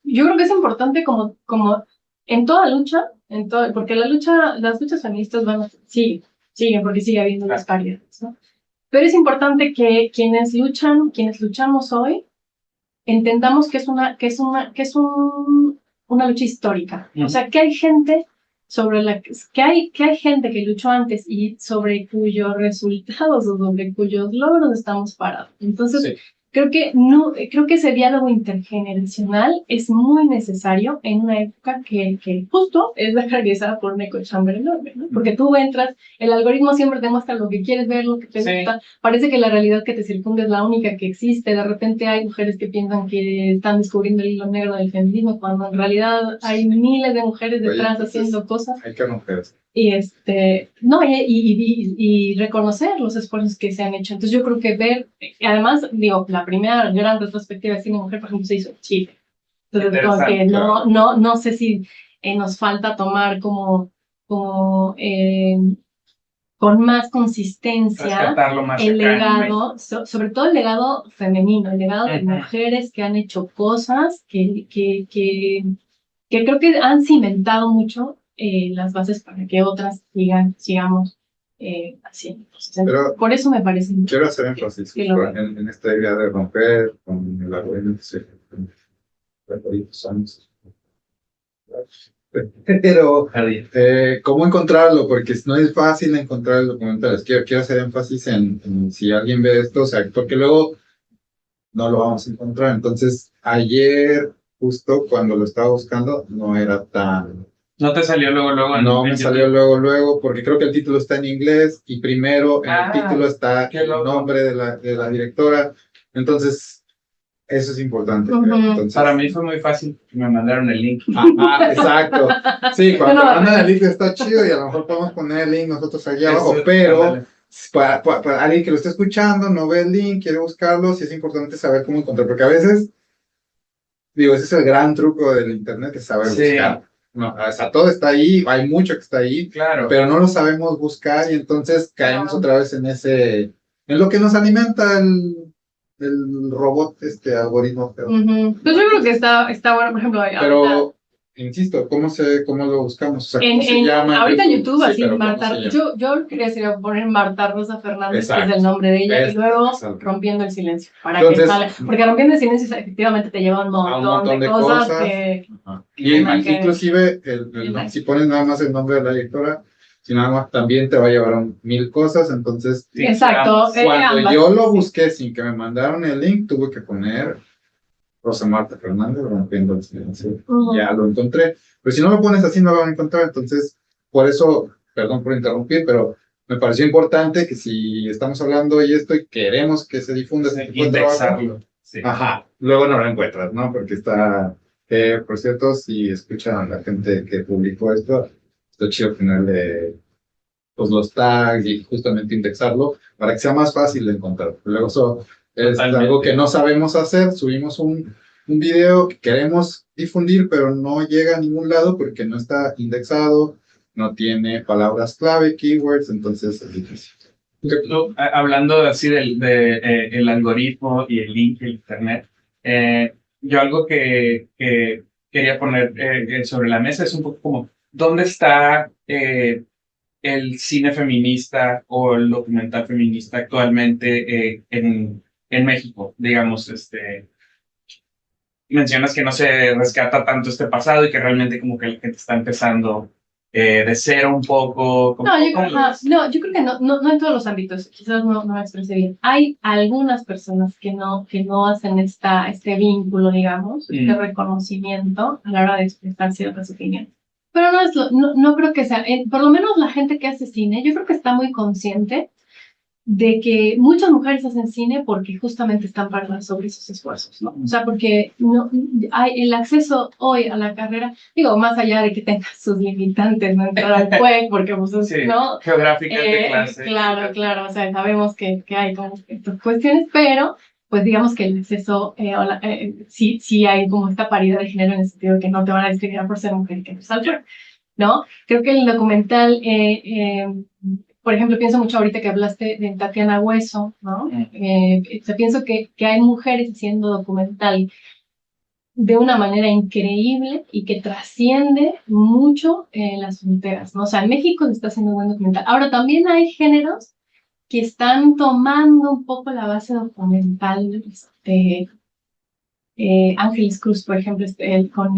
yo creo que es importante como en toda lucha, porque las luchas feministas siguen, porque sigue habiendo disparidades, ¿no? Pero es importante que quienes luchamos hoy, entendamos una lucha histórica. O sea, que hay gente que hay gente que luchó antes y sobre cuyos resultados o sobre cuyos logros estamos parados. Entonces, Sí. creo que ese diálogo intergeneracional es muy necesario en una época que justo es caracterizada por un eco chamber enorme, ¿no? Porque tú entras, el algoritmo siempre te muestra lo que quieres ver, lo que te gusta. Parece que la realidad que te circunda es la única que existe. De repente hay mujeres que piensan que están descubriendo el hilo negro del feminismo, cuando en realidad hay miles de mujeres detrás haciendo cosas. Hay que romperse. Y no, y reconocer los esfuerzos que se han hecho. Entonces yo creo que además, digo, la primera gran retrospectiva de cine mujer, por ejemplo, se hizo en Chile. Entonces, como que no sé si nos falta tomar como con más consistencia Más el legado, sobre todo el legado femenino, el legado de mujeres que han hecho cosas que creo que han cimentado mucho las bases para que otras sigamos haciendo cosas. Pero por eso me parece quiero hacer énfasis en esta idea de romper con el algoritmo. Pero, ¿cómo encontrarlo? Porque no es fácil encontrar documentales. Quiero hacer énfasis en si alguien ve esto, o sea, porque luego no lo vamos a encontrar. Entonces, ayer, justo cuando lo estaba buscando, no era tan... ¿No te salió luego? No me salió luego, porque creo que el título está en inglés y primero en el título está el nombre de la directora. Entonces, eso es importante. Entonces, para mí fue muy fácil, me mandaron el link. Exacto. Sí, cuando mandan el link está chido y a lo mejor podemos poner el link nosotros allá abajo, pero para alguien que lo esté escuchando, no ve el link, quiere buscarlo, sí es importante saber cómo encontrar, porque a veces, digo, ese es el gran truco del internet, es saber buscar. No, o sea, todo está ahí, hay mucho que está ahí, pero no lo sabemos buscar y entonces caemos otra vez en lo que nos alimenta el robot, algoritmo. Entonces yo creo que está bueno, por ejemplo, pero, insisto, ¿cómo lo buscamos? O sea, ¿cómo se llama? Ahorita en YouTube, Sí, así, Marta, yo lo que quería sería poner Marta Rosa Fernández, Exacto. que es el nombre de ella, y luego Rompiendo el Silencio, para que salga, porque Rompiendo el Silencio efectivamente te lleva un montón de cosas que... Y inclusive, si pones nada más el nombre de la directora, si nada más también te va a llevar a 1000 cosas, entonces... Exacto. Cuando yo lo busqué sin que me mandaron el link, tuve que poner Rosa Marta Fernández, Rompiendo el Silencio. Ya lo encontré. Pero si no lo pones así, no lo van a encontrar. Entonces, por eso, perdón por interrumpir, pero me pareció importante que si estamos hablando de esto y queremos que se difunda ese tipo de trabajo, luego no lo encuentras, ¿no? Porque por cierto, si escuchan a la gente que publicó esto, está chido ponerle pues, los tags y justamente indexarlo para que sea más fácil de encontrar. Luego eso es algo que no sabemos hacer. Subimos un video que queremos difundir, pero no llega a ningún lado porque no está indexado, no tiene palabras clave, keywords, entonces es difícil. Hablando así el algoritmo y el link del internet, yo algo que quería poner sobre la mesa es un poco como, ¿dónde está el cine feminista o el documental feminista actualmente en México? Digamos, mencionas que no se rescata tanto este pasado y que realmente como que la gente está empezando de cero un poco. Yo creo que no en todos los ámbitos, quizás no me expresé bien. Hay algunas personas que no hacen este vínculo, digamos, este reconocimiento a la hora de expresar ciertas opiniones. Pero no creo que sea, por lo menos la gente que hace cine, yo creo que está muy consciente de que muchas mujeres hacen cine porque justamente están paradas sobre esos esfuerzos, ¿no? O sea, porque no, hay el acceso hoy a la carrera, digo, más allá de que tenga sus limitantes, no entrar al PUEC, porque pues, Sí, ¿no? geográficas de clase. Claro, o sea, sabemos que hay como estas cuestiones, pero pues digamos que el acceso, sí hay como esta paridad de género en el sentido de que no te van a discriminar por ser mujer y que no es al PUEC, ¿no? Creo que el documental, por ejemplo, pienso mucho ahorita que hablaste de Tatiana Hueso, ¿no? Pienso que hay mujeres haciendo documental de una manera increíble y que trasciende mucho las fronteras, ¿no? O sea, en México se está haciendo buen documental. Ahora, también hay géneros que están tomando un poco la base documental, Ángeles Cruz, por ejemplo, con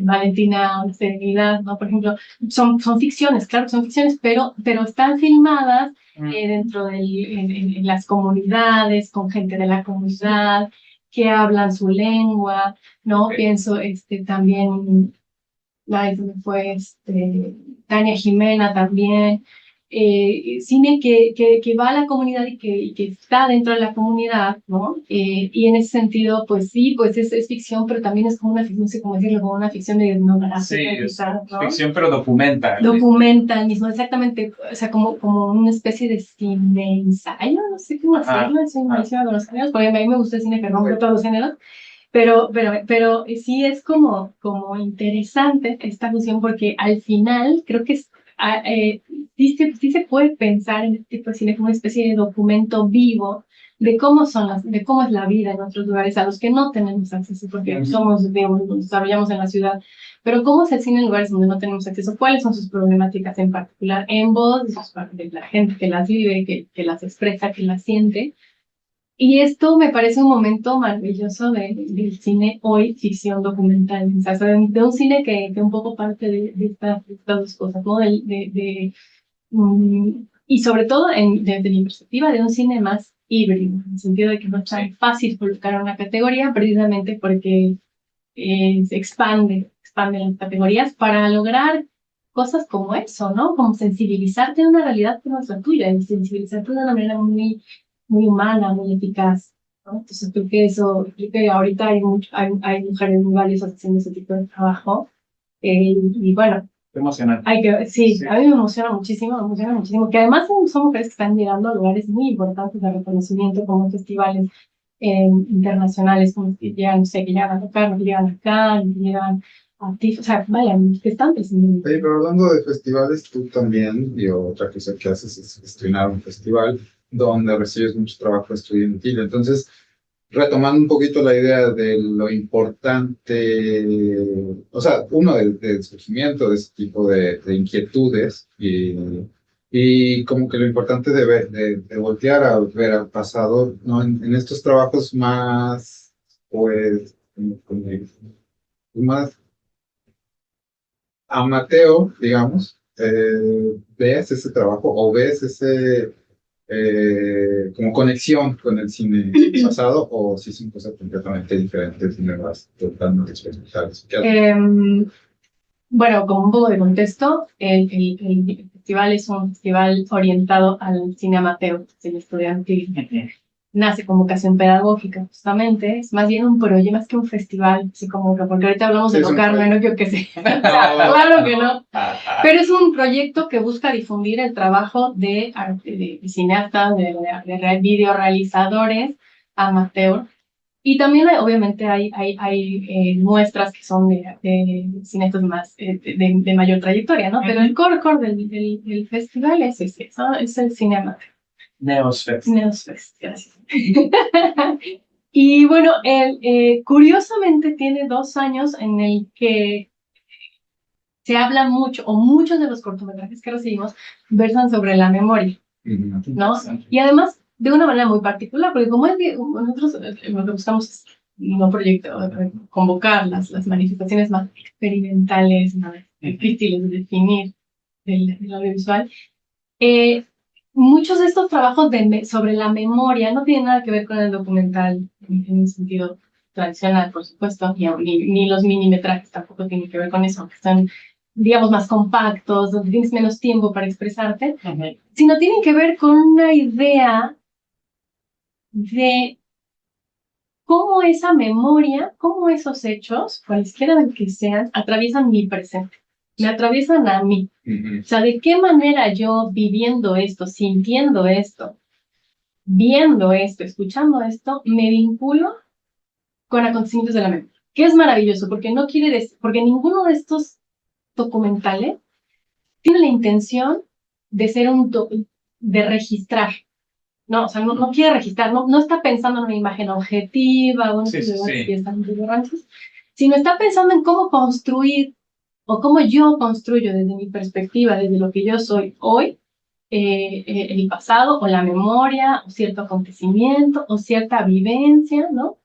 Valentina Serenidad, ¿no? Por ejemplo, son ficciones, claro que son ficciones, pero están filmadas dentro en las comunidades, con gente de la comunidad, que hablan su lengua, ¿no? Okay. Pienso también, ay, se me fue, Tania Jimena también, cine que va a la comunidad y que está dentro de la comunidad, ¿no? Y en ese sentido, pues sí, pues es ficción, pero también es como una ficción, no sé cómo decirlo, como una ficción de etnografía. Sí, quizás, ¿no? ficción, pero documenta. Documenta el mismo, exactamente, o sea, como una especie de cine ensayo, no sé cómo decirlo, soy malísima con los géneros, porque a mí me gusta el cine que rompe todos los géneros, pero sí es como interesante esta fusión porque al final creo que sí se puede pensar en este tipo de cine como una especie de documento vivo de cómo de cómo es la vida en otros lugares a los que no tenemos acceso porque digamos, nos desarrollamos en la ciudad, pero cómo es el cine en lugares donde no tenemos acceso, cuáles son sus problemáticas en particular en voz de la gente que las vive, que las expresa, que las siente. Y esto me parece un momento maravilloso del cine hoy, ficción documental, o sea, de un cine que un poco parte de estas dos cosas, ¿no? Y sobre todo, desde mi perspectiva, de un cine más híbrido, en el sentido de que no es tan fácil colocar una categoría, precisamente porque se expande las categorías para lograr cosas como eso, ¿no? Como sensibilizarte de una realidad que no es la tuya, y sensibilizarte de una manera muy humana, muy eficaz, ¿no? Entonces creo que ahorita hay mujeres muy valiosas haciendo ese tipo de trabajo, y bueno, Emocionante. Sí, a mí me emociona muchísimo, que además son mujeres que están llegando a lugares muy importantes de reconocimiento como festivales internacionales, como que llegan, no sé, que llegan a tocar, que llegan acá, que llegan a TIFF, o sea, vaya, que están presentes. Oye, pero hablando de festivales, tú también, y otra cosa que haces es gestionar un festival donde recibes mucho trabajo estudiantil. Entonces, retomando un poquito la idea de lo importante, o sea, uno del surgimiento de ese tipo de inquietudes y como que lo importante de voltear a ver al pasado, ¿no? En estos trabajos más, pues, más amateur, digamos, ves ese trabajo o ves ese como conexión con el cine pasado o si son cosas completamente diferentes y nuevas, totalmente experimentales. Bueno, como un poco de contexto, el festival es un festival orientado al cine amateur, cine estudiantil. Nace con vocación pedagógica, justamente, es más bien un proyecto, más que un festival, así como que, porque ahorita hablamos de Locarno, no quiero que sea, claro que no, pero es un proyecto que busca difundir el trabajo de cineastas, de videorealizadores amateur, y también obviamente hay muestras que son de cineastas más, de mayor trayectoria, ¿no? Pero el core del festival es ese, ¿no? Es el cine amateur. Neosfest. Neosfest, gracias. Y bueno, curiosamente tiene 2 años en el que se habla mucho, o muchos de los cortometrajes que recibimos versan sobre la memoria, ¿no? Y además, de una manera muy particular, porque como nosotros lo que buscamos es un proyecto, convocar las manifestaciones más experimentales, más difíciles de definir del audiovisual, muchos de estos trabajos sobre la memoria no tienen nada que ver con el documental en un sentido tradicional, por supuesto, ni los minimetrajes tampoco tienen que ver con eso, aunque están digamos, más compactos, donde tienes menos tiempo para expresarte, sino tienen que ver con una idea de cómo esa memoria, cómo esos hechos, cualesquiera de que sean, atraviesan mi presente, me atraviesan a mí. O sea, de qué manera yo viviendo esto, sintiendo esto, viendo esto, escuchando esto, me vinculo con acontecimientos de la memoria. Que es maravilloso, porque no quiere decir, porque ninguno de estos documentales tiene la intención de ser de registrar. No, o sea, no quiere registrar, no está pensando en una imagen objetiva, o Sí, sí, sí. sino está pensando en cómo construir o cómo yo construyo desde mi perspectiva, desde lo que yo soy hoy, el pasado o la memoria, o cierto acontecimiento, o cierta vivencia, ¿no?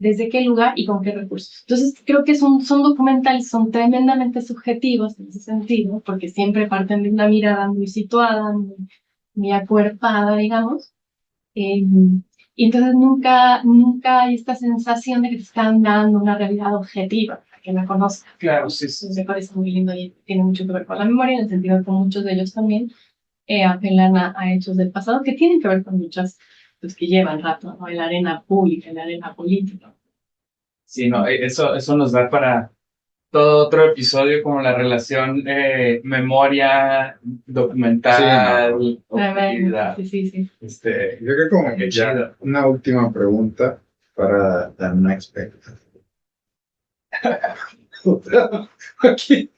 Desde qué lugar y con qué recursos. Entonces, creo que son documentales, son tremendamente subjetivos en ese sentido, porque siempre parten de una mirada muy situada, muy acuerpada, digamos. Y entonces nunca hay esta sensación de que te están dando una realidad objetiva, para que la conozcas. Claro, sí, sí. Entonces, me parece muy lindo y tiene mucho que ver con la memoria, en el sentido de que muchos de ellos también apelan a hechos del pasado que tienen que ver con muchas, pues que llevan rato, ¿no? En la arena pública, en la arena política. Sí, no, eso nos da para todo otro episodio, como la relación memoria, documental, Sí, objetividad. Sí. yo creo como Qué ya chido. una última pregunta para la no experta. Aquí.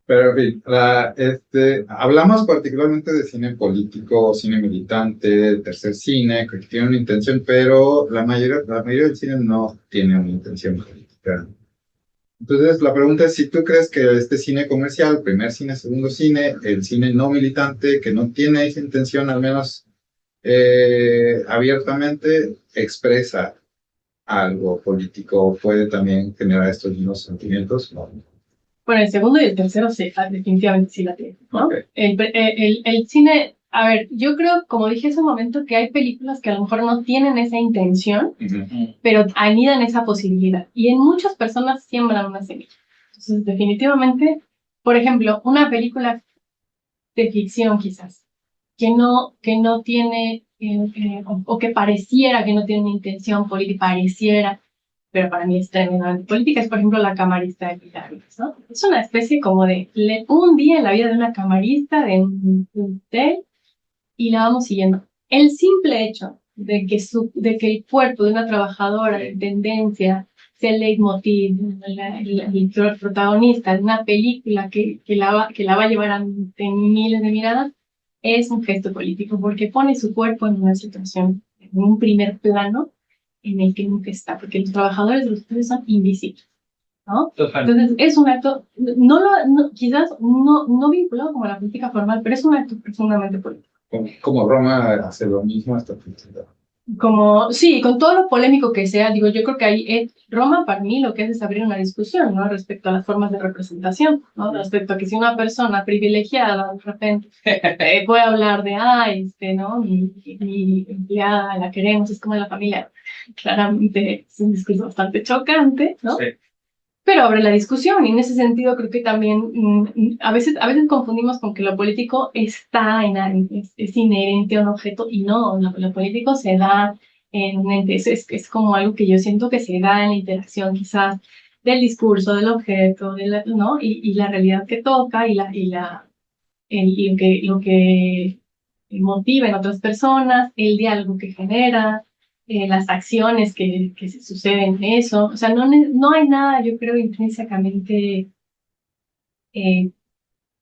Pero en fin, hablamos particularmente de cine político, cine militante, tercer cine, que tiene una intención, pero la mayoría del cine no tiene una intención política. Entonces, la pregunta es si tú crees que este cine comercial, primer cine, segundo cine, el cine no militante, que no tiene esa intención, al menos abiertamente, expresa algo político, puede también generar estos mismos sentimientos. Bueno, el segundo y el tercero sí, definitivamente sí la tiene, ¿no? Okay. El cine, a ver, yo creo, como dije hace un momento, que hay películas que a lo mejor no tienen esa intención, pero anidan esa posibilidad. Y en muchas personas siembran una semilla. Entonces, definitivamente, por ejemplo, una película de ficción quizás, que no tiene, o que pareciera que no tiene una intención política, pareciera, pero para mí es tremendamente política, es por ejemplo la camarista de Pirámides, ¿no? Es una especie como de un día en la vida de una camarista de un hotel y la vamos siguiendo. El simple hecho de que el cuerpo de una trabajadora de tendencia sea el leitmotiv, el protagonista de una película que la va a llevar ante miles de miradas, es un gesto político, porque pone su cuerpo en una situación, en un primer plano en el que nunca está, porque los trabajadores de los estudios son invisibles, ¿no? Total. Entonces, es un acto, quizás no vinculado como a la política formal, pero es un acto profundamente político. Como Roma hace lo mismo hasta que Como, sí, con todo lo polémico que sea, digo, yo creo que ahí Roma para mí lo que hace es abrir una discusión, ¿no? Respecto a las formas de representación, ¿no? Respecto a que si una persona privilegiada de repente puede hablar de, ¿no? Mi empleada la queremos, es como la familia. Claramente es un discurso bastante chocante, ¿no? Sí. Pero abre la discusión y en ese sentido creo que también a veces confundimos con que lo político es inherente a un objeto y no, lo político se da en un ente, es como algo que yo siento que se da en la interacción quizás del discurso, del objeto, ¿no? Y la realidad que toca y lo que motiva en otras personas, el diálogo que genera, las acciones que se suceden en eso. O sea, no hay nada, yo creo, intrínsecamente eh,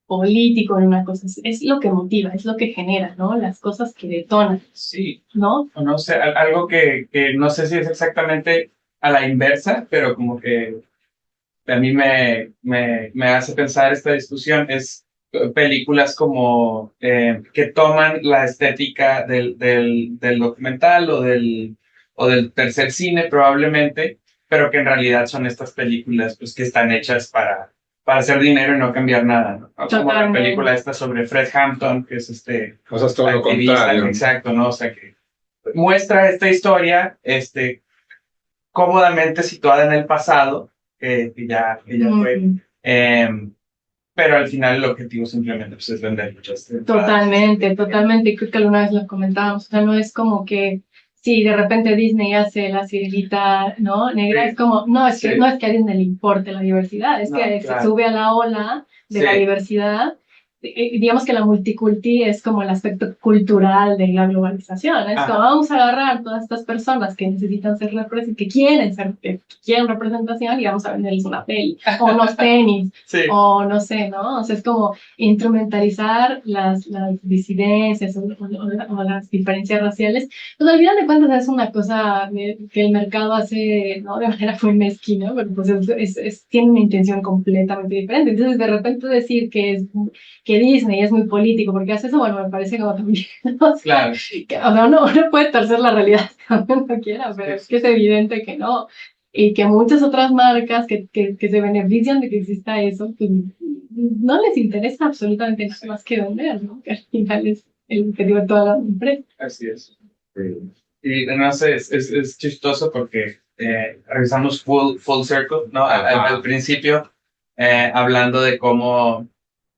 político en una cosa. Es lo que motiva, es lo que genera, ¿no? Las cosas que detonan, Sí. ¿no? No sé, algo que no sé si es exactamente a la inversa, pero como que a mí me hace pensar esta discusión es películas como que toman la estética del documental o del tercer cine probablemente, pero que en realidad son estas películas pues que están hechas para hacer dinero y no cambiar nada, ¿no? Como la película esta sobre Fred Hampton, que es O sea, es todo lo activista, contrario. exacto, ¿no? O sea, que muestra esta historia cómodamente situada en el pasado, que ya fue. pero al final el objetivo simplemente pues, es vender muchas entradas. Totalmente. Y creo que alguna vez lo comentábamos. O sea, no es como que si de repente Disney hace la sirenita, ¿no? Negra, Sí. es como, no es que, Sí. no es que a Disney le importe la diversidad, es No, que claro. se sube a la ola de la Sí. diversidad. Digamos que la multiculti es como el aspecto cultural de la globalización. Es Ajá. como vamos a agarrar todas estas personas que necesitan ser representadas, que quieren representación y vamos a venderles una peli o unos tenis Sí. o no sé, ¿no? O sea, es como instrumentalizar las disidencias o las diferencias raciales. Pues al final de cuentas es una cosa que el mercado hace, ¿no? De manera muy mezquina, pero pues tiene una intención completamente diferente. Entonces, de repente decir que Disney es muy político porque hace eso, bueno, me parece como también, o sea, Claro. o sea, uno puede torcer la realidad como uno quiera, pero es que es evidente que no. Y que muchas otras marcas que se benefician de que exista eso, pues no les interesa absolutamente nada más que vender, ¿no? Que al final es el objetivo de toda la empresa. Así es. Y no sé, es chistoso porque revisamos full circle, ¿no? Al principio, hablando de cómo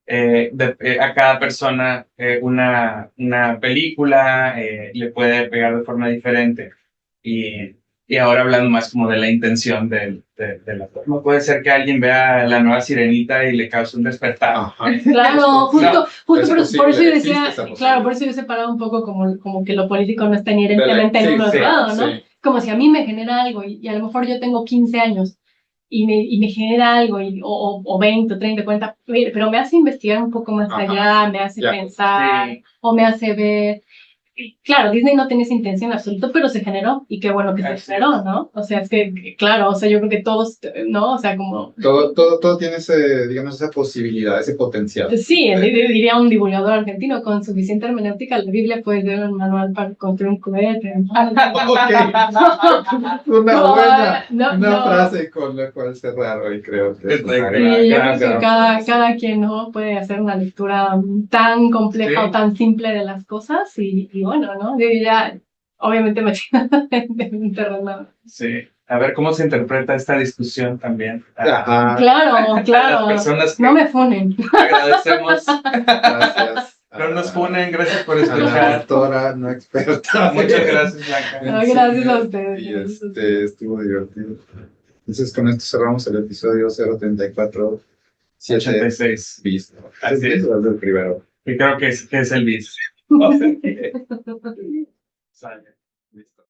a cada persona una película le puede pegar de forma diferente. Y ahora hablando más como de la intención de la forma. Puede ser que alguien vea la nueva Sirenita y le cause un despertar. Ajá. Claro, justo por eso yo existe decía, esa posibilidad. claro, por eso yo he separado un poco como que lo político no está inherentemente en Sí, uno sí, lado, ¿no? sí. Como si a mí me genera algo y a lo mejor yo tengo 15 años y me genera algo o 20 o 30, 40, pero me hace investigar un poco más Ajá. allá, me hace Ya. pensar Sí. o me hace ver. Claro, Disney no tenía esa intención en absoluto, pero se generó y qué bueno que se Así generó, es. ¿no? O sea, es que, claro, o sea, yo creo que todos, ¿no? O sea, como... Todo tiene ese, digamos, esa posibilidad, ese potencial. Sí, diría un divulgador argentino, con suficiente hermenéutica, la Biblia puede ser un manual para construir un cohete, ¿no? Ok. Una No. frase con la cual cerrar hoy, creo que es una Sí, gran, yo gran, creo que gran cada quien no puede hacer una lectura tan compleja Sí. o tan simple de las cosas y bueno, ¿no? Yo ya, obviamente me en un terreno. Sí. A ver cómo se interpreta esta discusión también. Ajá. Claro, Las personas que no me funen. agradecemos. Gracias. No nos funen, gracias por A la escuchar. doctora no experta. Muchas gracias, Blanca. Gracias a ustedes. Y estuvo divertido. Entonces, con esto cerramos el episodio 034. 86. Bis. Así es. El primero. Y creo que es el bis. Sale. Listo.